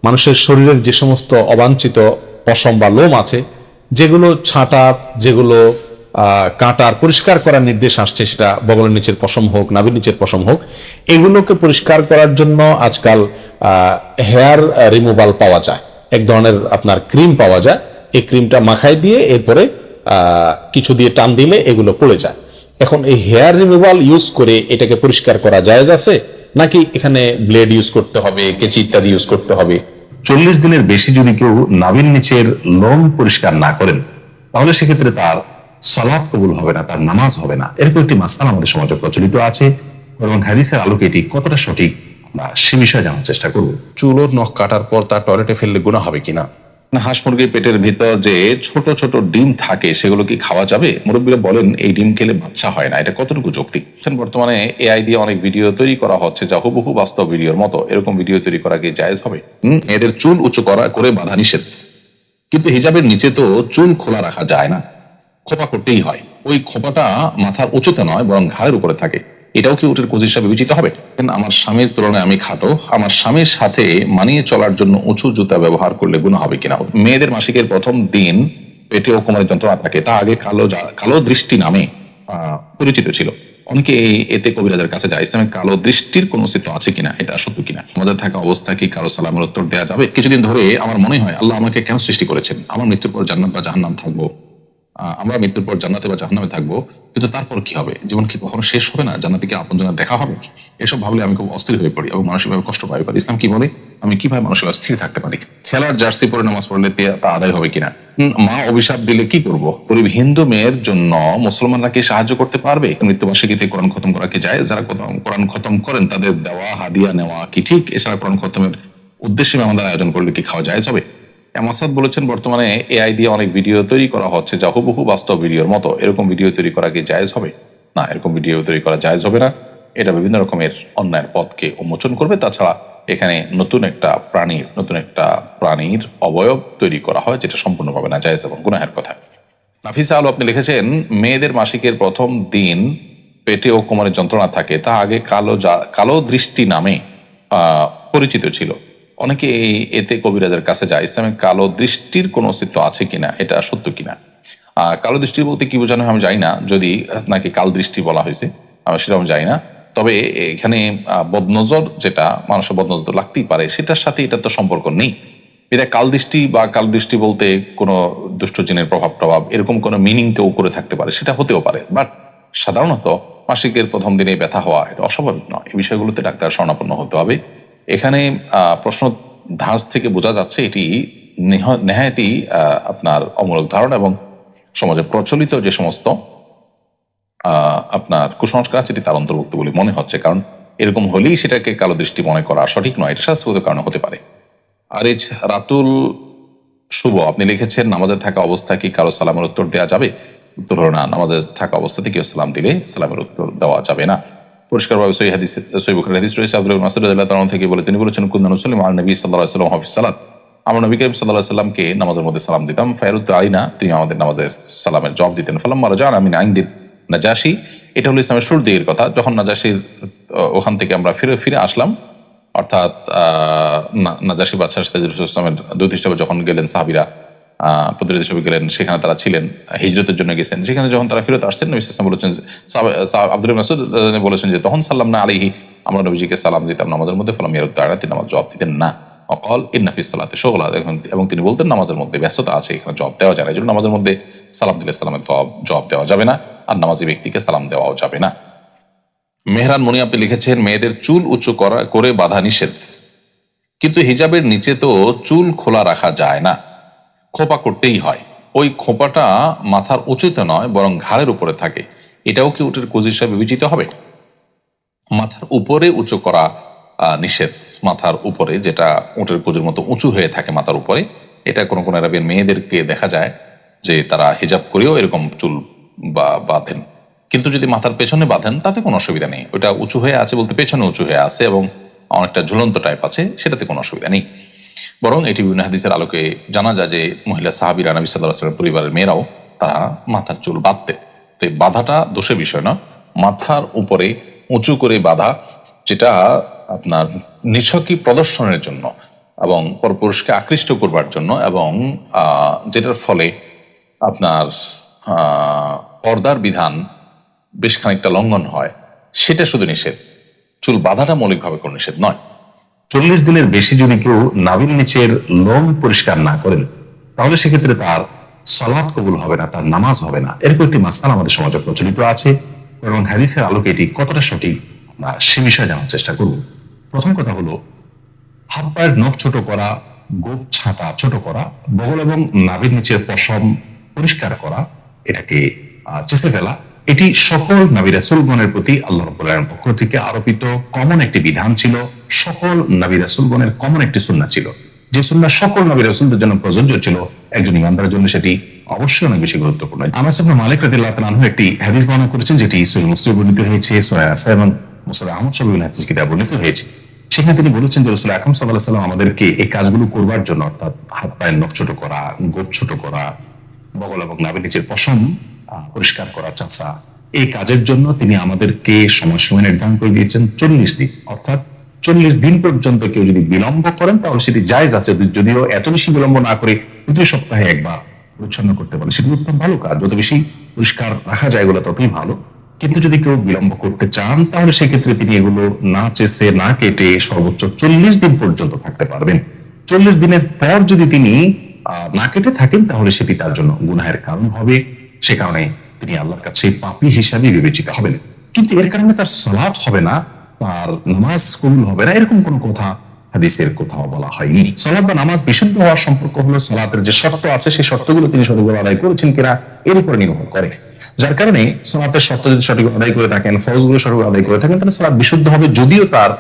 মানুষের শরীরের যে সমস্ত অবাঞ্ছিত পশম বা লোম আছে, যেগুলো ছাঁটার, যেগুলো কাটার, পরিষ্কার করার নির্দেশ আসছে, সেটা বগলের নিচের পশম হোক, নাভির নিচের পশম হোক, এগুলোকে পরিষ্কার করার জন্য আজকাল হেয়ার রিমুভাল পাওয়া যায়। এক ধরনের আপনার ক্রিম পাওয়া যায়। এই ক্রিমটা মাখায় দিয়ে এরপরে কিছু দিয়ে টান দিলে এগুলো পড়ে যায়। এখন এই হেয়ার রিমুভাল ইউজ করে এটাকে পরিষ্কার করা জায়েজ আছে, নাকি এখানে ব্লেড ইউজ করতে হবে, কেচি ইত্যাদি ইউজ করতে হবে? 40 দিনের বেশি যদি কেউ নাভির নিচের লোম পরিষ্কার না করেন, তাহলে সেক্ষেত্রে তার সালাত কবুল হবে না, তার নামাজ হবে না। এরকম একটি মাসআলা আমাদের সমাজে প্রচলিত আছে, এবং হাদিসের আলোকে এটি কতটা সঠিক আমরা সে বিষয়ে জানার চেষ্টা করব। চুল ও নখ কাটার পর তার টয়লেটে ফেললে গুনাহ হবে কিনা? হাঁস মুরগির পেটের ভিতর যে ছোট ছোট ডিম থাকে, সেগুলো কি খাওয়া যাবে? মুরব্বীরা বলেন এই ডিম খেলে বাচ্চা হয় না। এটা কতটুকু যৌক্তিক? বর্তমানে এআই দিয়ে অনেক ভিডিও তৈরি করা হচ্ছে যা হুবহু বাস্তব ভিডিওর মতো। এরকম ভিডিও তৈরি করা কি জায়েজ হবে? এদের চুল উঁচু করে বাধা নিষেধ, কিন্তু হিজাবের নিচে তো চুল খোলা রাখা যায় না, খোপা করতেই হয়। ওই খোপাটা মাথার উঁচুতে নয়, বরং ঘাড়ের উপরে থাকে। এটাও কি উটের কোজ হিসাবে বিবেচিত হবে? আমার স্বামীর তুলনায় আমি খাটো, আমার স্বামীর সাথে মানিয়ে চলার জন্য উঁচু জুতা ব্যবহার করলে গুনাহ হবে কিনা? মেয়েদের মাসিকের প্রথম দিন পেটে ও কোমরে যন্ত্রণা থাকে, তা আগে কালো দৃষ্টি নামে পরিচিত ছিল। অনেকে এতে কবিরাজের কাছে যায়। ইসলামে কালো দৃষ্টির কোন অস্তিত্ব আছে কিনা, এটা সত্য কিনা? আমাদের থাকা অবস্থা কি কারো সালামের উত্তর দেওয়া যাবে? কিছুদিন ধরে আমার মনে হয় আল্লাহ আমাকে কেন সৃষ্টি করেছেন? আমার মৃত্যুর পর জান্নাত বা জাহান্নাম থাকবো, আমরা মৃত্যুর পর জান্নাতে বা জাহান্নামে থাকবো, কিন্তু তারপর কি হবে? জীবন কি কখনো শেষ হবে না? জান্নাতে কি আপনজনের দেখা হবে? এসব ভাবলে আমি খুব অস্থির হয়ে পড়ি এবং মানসিকভাবে কষ্ট পাই। ইসলাম কি বলে আমি কিভাবে মানসিকভাবে স্থির থাকতে পারি? খেলার জার্সি পরে নামাজ পড়লে তা আদায় হবে কিনা? মা অভিশাপ দিলে কি করব? গরিব হিন্দু মেয়ের জন্য মুসলমানরা কি সাহায্য করতে পারবে? মৃত্যুবার্ষিকীতে কোরআন খতম করা কি যায়? যারা কোরআন খতম করেন তাদের দেওয়া হাদিয়া নেওয়া কি ঠিক? এছাড়া কোরআন খতমের উদ্দেশ্যে আমাদের আয়োজন করলে কি খাওয়া জায়েজ হবে? মাসাদ বলেছেন, বর্তমানে এআই দিয়ে অনেক ভিডিও তৈরি করা হচ্ছে যা হুবহু বাস্তব ভিডিওর মতো। এরকম ভিডিও তৈরি করা কি জায়েজ হবে? না, এরকম ভিডিও তৈরি করা জায়েজ হবে না। এটা বিভিন্ন রকমের অন্যায়ের পথকে উন্মোচন করবে। তাছাড়া এখানে নতুন একটা প্রাণীর অবয়ব তৈরি করা হয়, যেটা সম্পূর্ণভাবে না জায়েজ এবং গুনাহের কথা। নাফিসা আলু আপনি লিখেছেন, মেয়েদের মাসিকের প্রথম দিন পেটে ও কোমরে যন্ত্রণা থাকে, তা আগে কালো দৃষ্টি নামে পরিচিত ছিল। অনেকে এতে কবিরাজের কাছে যায়। ইসলামে কালো দৃষ্টির কোন অস্তিত্ব আছে কিনা, এটা সত্য কিনা? কালো দৃষ্টি বলতে কি বোঝানো হয় আমি জানি না। যদি নাকি কাল দৃষ্টি বলা হয়েছে সেটা আমি জানি না। তবে এখানে বদনজর, যেটা মানুষের বদনজর তো লাগতেই পারে, সেটার সাথে এটা তো সম্পর্ক নেই। এটা কাল দৃষ্টি বলতে কোনো দুষ্ট জিনের প্রভাব এরকম কোনো মিনিং কেউ করে থাকতে পারে, সেটা হতেও পারে। বাট সাধারণত মাসিকের প্রথম দিনে ব্যথা হওয়া এটা অস্বাভাবিক নয়। এই বিষয়গুলোতে ডাক্তার শরণাপন্ন হতে হবে। এখানে প্রশ্ন ধাঁচ থেকে বোঝা যাচ্ছে এটি নেহায়েতই আপনার অমূলক ধারণা এবং সমাজে প্রচলিত যে সমস্ত আপনার কুসংস্কার আছে এটি তার অন্তর্ভুক্ত বলে মনে হচ্ছে। কারণ এরকম হলেই সেটাকে কালো দৃষ্টি মনে করা সঠিক নয়। এটা স্বাস্থ্যগত কারণে হতে পারে। আর এই রাতুল শুভ আপনি লিখেছেন, নামাজে থাকা অবস্থায় কি কারো সালামের উত্তর দেওয়া যাবে? উত্তর হলো না। নামাজে থাকা অবস্থাতে কেউ সালাম দিলে সালামের উত্তর দেওয়া যাবে না। পরিষ্কারভাবে সহিহ বুখারী হাদিস রয়েছে। আব্দুল্লাহ মাসউদ রাদিয়াল্লাহু তাআলা থেকে বলে, তিনি বলেছেন, কুন্না নুসাল্লিমু আলা নবী সাল্লাল্লাহু আলাইহি ওয়াসাল্লাম ফি সালাত, আমরা নবী করিম সাল্লাল্লাহু আলাইহি ওয়াসাল্লামকে নামাজের মধ্যে সালাম দিতাম। ফায়রুদ্দু আলাইনা, তিনি আমাদের নামাজের সালামের জবাব দিতেন। ফালাম্মা রাজা'না মিন ইনদি নাজাশী, এটা হলো ইসলামের শুরুর দিকের কথা। যখন নাজাশীর ওখান থেকে আমরা ফিরে আসলাম, অর্থাৎ নাজাশী বাদশার সাথে ইসলামের দূত হিসেবে যখন গেলেন সাহাবীরা, প্রতিনিধি হিসেবে গেলেন, সেখানে তারা ছিলেন, হিজরতের জন্য গেছেন। সেখানে যখন তারা ফিরত আসছেন, নবী সাল্লাল্লাহু আলাইহি ওয়াসাল্লাম বলেছেন, আব্দুল্লাহ মাসউদ বলেছেন যে তখন সাল্লামনা আলাইহি, আমরা নবীজিকে সালাম দিতাম নামাজের মধ্যে। ফালাম ইয়ারুদ্দু আলাইনা, তিনি নামাজ জবাব দিতেন না। অকল ইন্না ফিস সালাতি শুগলা, এবং তিনি বলতেন নামাজের মধ্যে ব্যস্ততা আছে, এখানে জবাব দেওয়া যায় না। এই জন্য নামাজের মধ্যে সালাম দিলে সালামের জবাব দেওয়া যাবে না, আর নামাজি ব্যক্তিকে সালাম দেওয়াও যাবে না। মেহরান মনি আপনি লিখেছেন, মেয়েদের চুল উঁচু করে বাধা নিষেধ, কিন্তু হিজাবের নিচে তো চুল খোলা রাখা যায় না, খোপা করতেই হয়। ওই খোপাটা মাথার উঁচুতে নয়, বরং ঘাড়ের উপরে থাকে। এটাও কি উটের কোজ হিসাবে বিবেচিত হবে? মাথার উপরে উঁচু করা নিষেধ। মাথার উপরে, যেটা উটের কোজের মতো উঁচু হয়ে থাকে মাথার উপরে, এটা কোনো কোনো আরবের মেয়েদেরকে দেখা যায় যে তারা হিজাব করেও এরকম চুল বাঁধেন। কিন্তু যদি মাথার পেছনে বাঁধেন তাতে কোনো অসুবিধা নেই। ওইটা উঁচু হয়ে আছে বলতে পেছনে উঁচু হয়ে আছে এবং অনেকটা ঝুলন্ত টাইপ আছে, সেটাতে কোনো অসুবিধা নেই। বরং এটি বিভিন্ন হাদিসের আলোকে জানা যায় যে মহিলা সাহাবীরা, নবী সাল্লাল্লাহু আলাইহি ওয়াসাল্লামের পরিবারের মেয়েরাও তারা মাথার চুল বাঁধতে। তো এই বাঁধাটা দোষের বিষয় না। মাথার উপরে উঁচু করে বাঁধা, যেটা আপনার নিছকই প্রদর্শনের জন্য, এবং পরপুরুষকে আকৃষ্ট করবার জন্য, এবং যেটার ফলে আপনার পর্দার বিধান বেশ খানিকটা লঙ্ঘন হয়, সেটা শুধু নিষেধ। চুল বাঁধাটা মৌলিকভাবে কোনো নিষেধ নয়। 40 দিনের বেশি যদি কেউ নাভির নিচের লোম পরিষ্কার না করেন, তাহলে সেক্ষেত্রে তার সালাত কবুল হবে না, তার নামাজ হবে না। এরকম একটি মাসআলা আমাদের সমাজে প্রচলিত আছে, এবং হাদিসের আলোকে এটি কতটা সঠিক আমরা সে বিষয়ে জানার চেষ্টা করব। প্রথম কথা হলো, হাত পায়ের নখ ছোট করা, গোঁফ ছাঁটা ছোট করা, বগল এবং নাভির নিচের পশম পরিষ্কার করা, এটাকে চেঁচে ফেলা, এটি সকল নবী রাসূলগণের প্রতি আল্লাহ রাব্বুল আলামিনের পক্ষ থেকে আরোপিত কমন একটি বিধান ছিল। সকল নবী রাসূলগণের কমন একটি সুন্নাহ ছিল, যে সুন্নাহ সকল নবী রাসূলদের জন্য প্রযোজ্য ছিল। একজন ইমানদারের জন্য সেটি অবশ্যই অনেক বেশি গুরুত্বপূর্ণ। আনাস ইবনে মালিক রাদিয়াল্লাহু তাআলা আনহু একটি হাদিস বর্ণনা করেছেন, যেটি সহিহ মুসলিমে বর্ণিত হয়েছে, সূরা নাসা এবং মুসনাদ আহমদ সহ বিভিন্ন হাদিস কিতাবে বর্ণিত হয়েছে। সেখানে তিনি বলেছেন যে রাসূল আকরাম সাল্লাল্লাহু আলাইহি ওয়াসাল্লাম আমাদেরকে এই কাজগুলো করবার জন্য, অর্থাৎ হাত পায়ের নখ ছোট করা, গোঁফ ছোট করা, বগল এবং নাভির নিচের পশম পরিষ্কার করা, চাঁচা, এই কাজের জন্য তিনি আমাদেরকে সময়সীমা নির্ধারণ করে দিয়েছেন 40 দিন। অর্থাৎ 40 দিন পর্যন্ত কেউ যদি বিলম্ব করেন তাহলে সেটি জায়েজ আছে, যদিও এত বেশি বিলম্ব না করে প্রতি সপ্তাহে একবার পরিচ্ছন্ন করতে পারে, সেটি উত্তম ভালো কাজ। যত বেশি পরিষ্কার রাখা যায় এগুলো ততই ভালো। কিন্তু যদি কেউ বিলম্ব করতে চান তাহলে সেক্ষেত্রে তিনি এগুলো না চেষে না কেটে সর্বোচ্চ 40 দিন পর্যন্ত থাকতে পারবেন। 40 দিনের পর যদি তিনি না কেটে থাকেন তাহলে সেটি তার জন্য গুনাহের কারণ হবে। সে কারণে তিনি আল্লাহর কাছে পাপী হিসাবে বিবেচিত হবেন। কিন্তু এর কারণে তার সালাত হবে না, তার নামাজ কবুল হবে না, এরকম কোনো কথা হাদিসের কোথাও বলা হয়নি। সালাত বা নামাজ বিশুদ্ধ হওয়ার সম্পর্ক হলো সালাতের যে শর্ত আছে সেই শর্তগুলো তিনি সঠিকভাবে আদায় করেছেন কিনা এর উপর নির্ভর করে। যার কারণে সালাতের শর্ত যদি সঠিক আদায় করে থাকেন, ফরজগুলো সঠিক আদায় করে থাকেন, তাহলে সালাত বিশুদ্ধ হবে। যদিও তার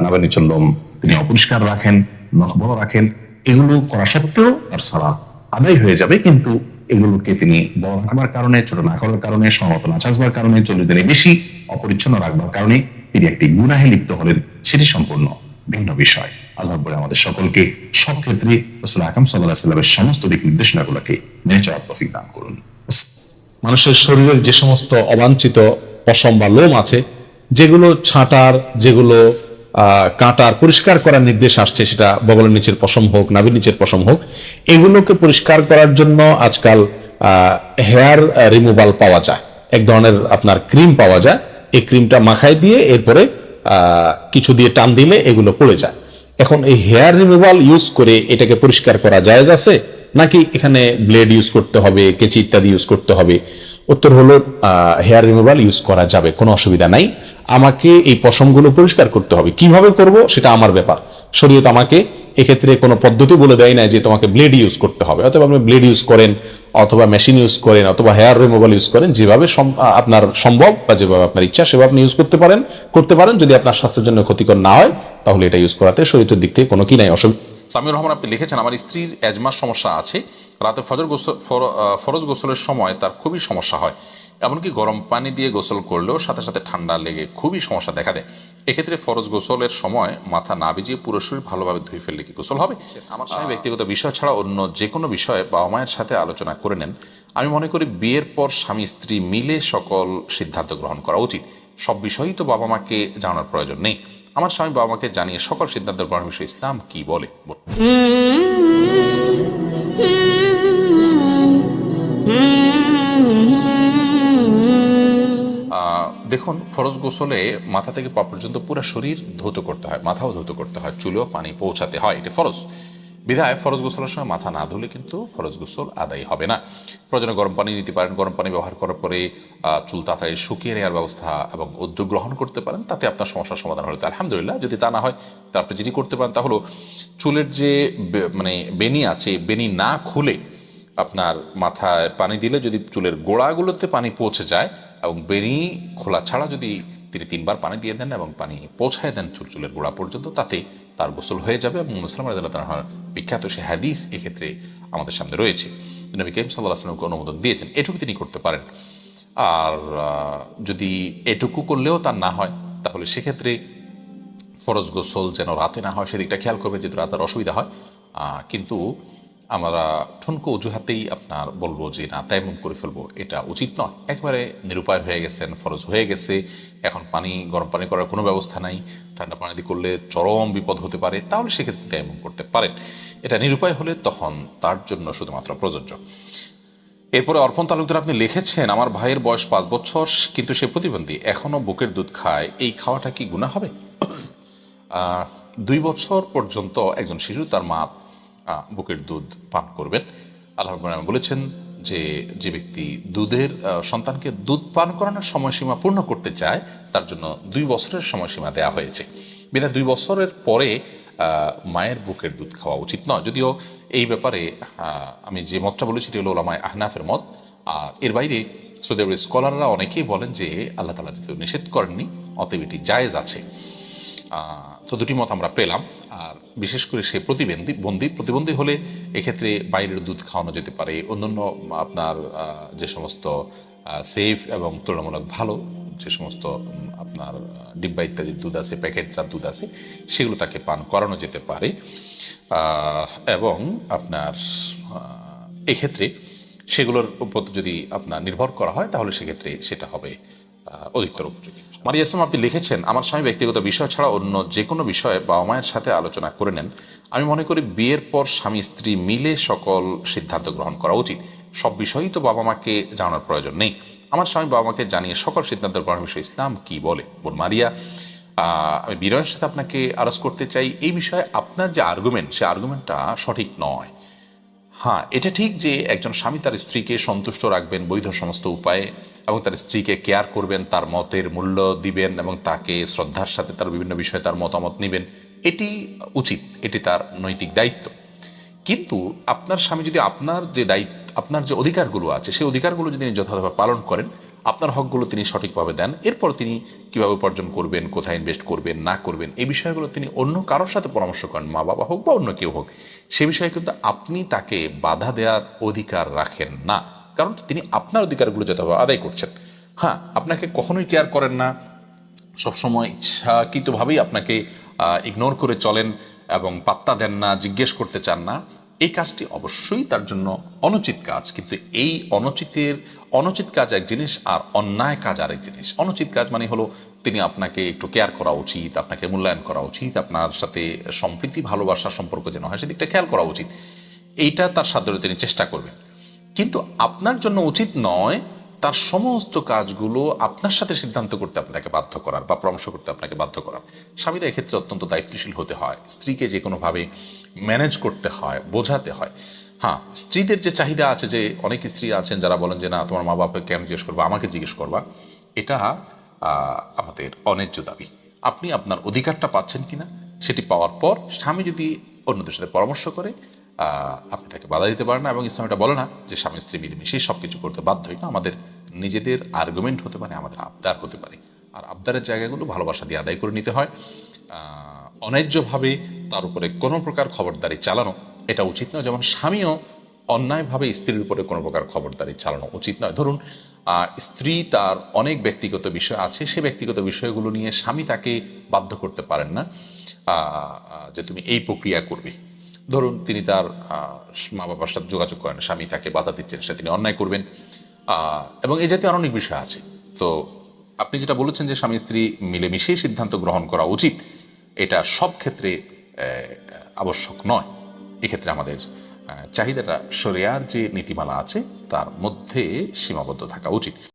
নাভির নিচের লোম তিনি অপরিষ্কার রাখেন, নখ বড় রাখেন, এগুলো করা সত্ত্বেও তার সালাত আদায় হয়ে যাবে। কিন্তু এগুলোকে তিনি বড় রাখবার কারণে, ছোট না করার কারণে, সমত না চাচবার কারণে, 40 দিনের বেশি অপরিচ্ছন্ন রাখবার কারণে তিনি একটি গুনাহে লিপ্ত হলেন, সেটি সম্পূর্ণ ভিন্ন বিষয়। আল্লাহ রাব্বুল আমাদের সকলকে সব ক্ষেত্রে রাসূল আকরাম সাল্লাল্লাহু আলাইহি ওয়াসাল্লামের সমস্ত দিক নির্দেশনাগুলোকে মেনে চলার তৌফিক দান করুন। মানুষের শরীরের যে সমস্ত অবাঞ্ছিত পশম বা লোম আছে, যেগুলো ছাঁটার, যেগুলো কাটার, পরিষ্কার করার নির্দেশ আসছে, সেটা বগলের নিচের পশম হোক, নাভির নিচের পশম হোক, এগুলোকে পরিষ্কার করার জন্য আজকাল হেয়ার রিমুভাল পাওয়া যায়। এক ধরনের আপনার ক্রিম পাওয়া যায়। এই ক্রিমটা মাখায় দিয়ে এরপরে কিছু দিয়ে টান দিলে এগুলো পড়ে যায়। এখন এই হেয়ার রিমুভাল ইউজ করে এটাকে পরিষ্কার করা জায়েজ আছে, নাকি এখানে ব্লেড ইউজ করতে হবে, কেচি ইত্যাদি ইউজ করতে হবে? উত্তর হলো হেয়ার রিমুভাল ইউজ করা যাবে, কোনো অসুবিধা নাই। আমাকে এই পশমগুলো পরিষ্কার করতে হবে, কিভাবে করব সেটা আমার ব্যাপার। শরীয়ত আমাকে এক্ষেত্রে কোনো পদ্ধতি বলে দেয় না যে তোমাকে ব্লেড ইউজ করতে হবে। অথবা আপনি ব্লেড ইউজ করেন, অথবা মেশিন ইউজ করেন, অথবা হেয়ার রিমুভাল ইউজ করেন, যেভাবে আপনার সম্ভব বা যেভাবে আপনার ইচ্ছা সেভাবে আপনি ইউজ করতে পারেন। যদি আপনার স্বাস্থ্যের জন্য ক্ষতিকর না হয় তাহলে এটা ইউজ করাতে শরীয়তের দিক থেকে কোনো কি নাই অসুবিধা। সামিউর রহমান আপনি লিখেছেন, আমার স্ত্রীর এজমার সমস্যা আছে, রাতে ফরজ গোসলের সময় তার খুবই সমস্যা হয়, এমনকি গরম পানি দিয়ে গোসল করলেও সাথে সাথে ঠান্ডা লেগে খুবই সমস্যা দেখা দেয়। এক্ষেত্রে ফরজ গোসলের সময় মাথা না ভিজিয়ে পুরো শরীর ভালোভাবে ধুয়ে ফেললে কি গোসল হবে? আমার স্বামী ব্যক্তিগত বিষয় ছাড়া অন্য যে কোনো বিষয়ে বাবা মায়ের সাথে আলোচনা করে নেন। আমি মনে করি বিয়ের পর স্বামী স্ত্রী মিলে সকল সিদ্ধান্ত গ্রহণ করা উচিত। সব বিষয়ই তো বাবা মাকে জানার প্রয়োজন নেই। আমার স্বামী বাবা মাকে জানিয়ে সকল সিদ্ধান্ত গ্রহণের বিষয়ে ইসলাম কি বলে? দেখুন, ফরজ গোসলে মাথা থেকে পা পর্যন্ত পুরো শরীর ধৌত করতে হয়, মাথাও ধৌত করতে হয়, চুলেও পানি পৌঁছাতে হয়, এটা ফরজ। বিধায় ফরজ গোসলের সময় মাথা না ধুলে কিন্তু ফরজ গোসল আদায় হবে না। প্রয়োজনে গরম পানি নিতে পারেন, গরম পানি ব্যবহার করার পরে চুল তাড়াতাড়ি শুকিয়ে নেওয়ার ব্যবস্থা এবং উদ্যোগ গ্রহণ করতে পারেন, তাতে আপনার সমস্যার সমাধান হলে আলহামদুলিল্লাহ। যদি তা না হয় তারপরে যেটি করতে পারেন তা হলো চুলের যে বেনি আছে, বেনি না খুলে আপনার মাথায় পানি দিলে যদি চুলের গোড়াগুলোতে পানি পৌঁছে যায় এবং বেনি খোলা ছাড়া যদি তিনি 3 বার পানি দিয়ে দেন এবং পানি পৌঁছায় দেন চুলের গোড়া পর্যন্ত, তাতে তার গোসল হয়ে যাবে। এবং মুসলিম রাদিয়াল্লাহু তাআলার বিখ্যাত সে হাদিস এক্ষেত্রে আমাদের সামনে রয়েছে। নবী করিম সাল্লাল্লাহু আলাইহি ওয়াসাল্লামকে অনুমোদন দিয়েছেন, এটুকু তিনি করতে পারেন। আর যদি এটুকু করলেও তার না হয় তাহলে সেক্ষেত্রে ফরজ গোসল যেন রাতে না হয় সেদিকটা খেয়াল করবে, যেহেতু রাতের অসুবিধা হয়। কিন্তু আমরা ঠুনকো অজুহাতেই আপনার বলবো যে না তায়াম্মুম করে ফেলবো, এটা উচিত নয়। একেবারে নিরুপায় হয়ে গেছেন, ফরজ হয়ে গেছে, এখন গরম পানি করার কোনো ব্যবস্থা নাই, ঠান্ডা পানি দিয়ে করলে চরম বিপদ হতে পারে, তাহলে সেক্ষেত্রে তায়াম্মুম করতে পারেন। এটা নিরুপায় হলে তখন তার জন্য শুধুমাত্র প্রযোজ্য। এরপরে অর্পণ তালুকদার আপনি লিখেছেন, আমার ভাইয়ের বয়স 5 বছর, কিন্তু সে প্রতিবন্ধী, এখনো বুকের দুধ খায়, এই খাওয়াটা কি গুনাহ হবে? 2 বছর পর্যন্ত একজন শিশু তার মা বুকের দুধ পান করবেন। আল্লাহ রাব্বুল আলামিন বলেছেন যে যে ব্যক্তি সন্তানকে দুধ পান করানোর সময়সীমা পূর্ণ করতে চায় তার জন্য 2 বছরের সময়সীমা দেয়া হয়েছে। বিনা 2 বছরের পরে মায়ের বুকের দুধ খাওয়া উচিত নয়। যদিও এই ব্যাপারে আমি যে মতটা বলেছি এটি হলো উলামায়ে আহনাফের মত। আর এর বাইরে সৌদি আরবের স্কলাররা অনেকেই বলেন যে আল্লাহ তাআলা যেহেতু নিষেধ করেননি, অতএব এটি জায়েজ আছে। তো দুটি মত আমরা পেলাম। আর বিশেষ করে সে প্রতিবন্ধী হলে এক্ষেত্রে বাইরের দুধ খাওয়ানো যেতে পারে। অন্যান্য আপনার যে সমস্ত সেফ এবং তুলনামূলক ভালো যে সমস্ত আপনার ডিব্বা ইত্যাদি দুধ আছে, প্যাকেটজাত দুধ আছে, সেগুলো তাকে পান করানো যেতে পারে। এবং আপনার এক্ষেত্রে সেগুলোর উপর যদি আপনার নির্ভর করা হয় তাহলে সেক্ষেত্রে সেটা হবে অধিকতর উপযোগী। মারিয়া ইসলাম আপনি লিখেছেন, আমার স্বামী ব্যক্তিগত বিষয় ছাড়া অন্য যে কোনো বিষয়ে বাবা মায়ের সাথে আলোচনা করে নেন। আমি মনে করি বিয়ের পর স্বামী স্ত্রী মিলে সকল সিদ্ধান্ত গ্রহণ করা উচিত। সব বিষয়ই তো বাবা মাকে জানানোর প্রয়োজন নেই। আমার স্বামী বাবা মাকে জানিয়ে সকল সিদ্ধান্ত গ্রহণের বিষয়ে ইসলাম কি বলে? বোন মারিয়া, আমি বিনয়ের সাথে আপনাকে আরজ করতে চাই, এই বিষয়ে আপনার যে আর্গুমেন্ট, সে আর্গুমেন্টটা সঠিক নয়। হ্যাঁ, এটা ঠিক যে একজন স্বামী তার স্ত্রীকে সন্তুষ্ট রাখবেন বৈধ সমস্ত উপায়ে, এবং তার স্ত্রীকে কেয়ার করবেন, তার মতের মূল্য দিবেন এবং তাকে শ্রদ্ধার সাথে তার বিভিন্ন বিষয়ে তার মতামত নেবেন, এটি উচিত, এটি তার নৈতিক দায়িত্ব। কিন্তু আপনার স্বামী যদি আপনার যে অধিকারগুলো আছে সেই অধিকারগুলো যদি তিনি যথাযথভাবে পালন করেন, আপনার হকগুলো তিনি সঠিকভাবে দেন, এরপর তিনি কীভাবে উপার্জন করবেন, কোথায় ইনভেস্ট করবেন না করবেন, এই বিষয়গুলো তিনি অন্য কারোর সাথে পরামর্শ করেন, মা বাবা হোক বা অন্য কেউ হোক, সে বিষয়ে কিন্তু আপনি তাকে বাধা দেওয়ার অধিকার রাখেন না, কারণ তিনি আপনার অধিকারগুলো যথাযথভাবে আদায় করছেন। হ্যাঁ, আপনাকে কখনোই কেয়ার করেন না, সবসময় ইচ্ছাকৃতভাবেই আপনাকে ইগনোর করে চলেন এবং পাত্তা দেন না, জিজ্ঞেস করতে চান না, এই কাজটি অবশ্যই তার জন্য অনুচিত কাজ। কিন্তু এই অনুচিত কাজ এক জিনিস আর অন্যায় কাজ আরেক জিনিস। অনুচিত কাজ মানে হলো তিনি আপনাকে একটু কেয়ার করা উচিত, আপনাকে মূল্যায়ন করা উচিত, আপনার সাথে সম্প্রীতি ভালোবাসার সম্পর্ক যেন হয় সেদিকটা খেয়াল করা উচিত, এইটা তার সাধ্যে তিনি চেষ্টা করবেন। কিন্তু আপনার জন্য উচিত নয় তার সমস্ত কাজগুলো আপনার সাথে সিদ্ধান্ত করতে আপনাকে বাধ্য করার বা পরামর্শ করতে আপনাকে বাধ্য করার। স্বামীরা এক্ষেত্রে অত্যন্ত দায়িত্বশীল হতে হয়, স্ত্রীকে যে কোনোভাবে ম্যানেজ করতে হয়, বোঝাতে হয়। হ্যাঁ, স্ত্রীদের যে চাহিদা আছে, যে অনেক স্ত্রী আছেন যারা বলেন যে না, তোমার মা বাবাকে কেন জিজ্ঞেস করবা, আমাকে জিজ্ঞেস করবা, এটা আমাদের অন্যায্য দাবি। আপনি আপনার অধিকারটা পাচ্ছেন কিনা সেটি পাওয়ার পর স্বামী যদি অন্যদের সাথে পরামর্শ করে, আপনি তাকে বাধা দিতে পারেন না। এবং ইসলাম এটা বলে না যে স্বামী স্ত্রী মিলেমিশেই সব কিছু করতে বাধ্যই না। আমাদের নিজেদের আর্গুমেন্ট হতে পারে, আমাদের আবদার হতে পারে, আর আবদারের জায়গাগুলো ভালোবাসা দিয়ে আদায় করে নিতে হয়। অন্যায্যভাবে তার উপরে কোনো প্রকার খবরদারি চালানো এটা উচিত নয়। যেমন স্বামীও অন্যায়ভাবে স্ত্রীর উপরে কোনো প্রকার খবরদারি চালানো উচিত নয়। ধরুন স্ত্রী তার অনেক ব্যক্তিগত বিষয় আছে, সে ব্যক্তিগত বিষয়গুলো নিয়ে স্বামী তাকে বাধ্য করতে পারেন না যে তুমি এই প্রক্রিয়া করবে। ধরুন তিনি তার মা বাবার সাথে যোগাযোগ করেন, স্বামী তাকে বাধা দিচ্ছেন, সেটা তিনি অন্যায় করবেন, এবং এই জাতীয় অনেক বিষয় আছে। তো আপনি যেটা বলেছেন যে স্বামী স্ত্রী মিলেমিশেই সিদ্ধান্ত গ্রহণ করা উচিত, এটা সব ক্ষেত্রে আবশ্যক নয়। এক্ষেত্রে আমাদের চাহিদাটা শরিয়ার যে নীতিমালা আছে তার মধ্যে সীমাবদ্ধ থাকা উচিত।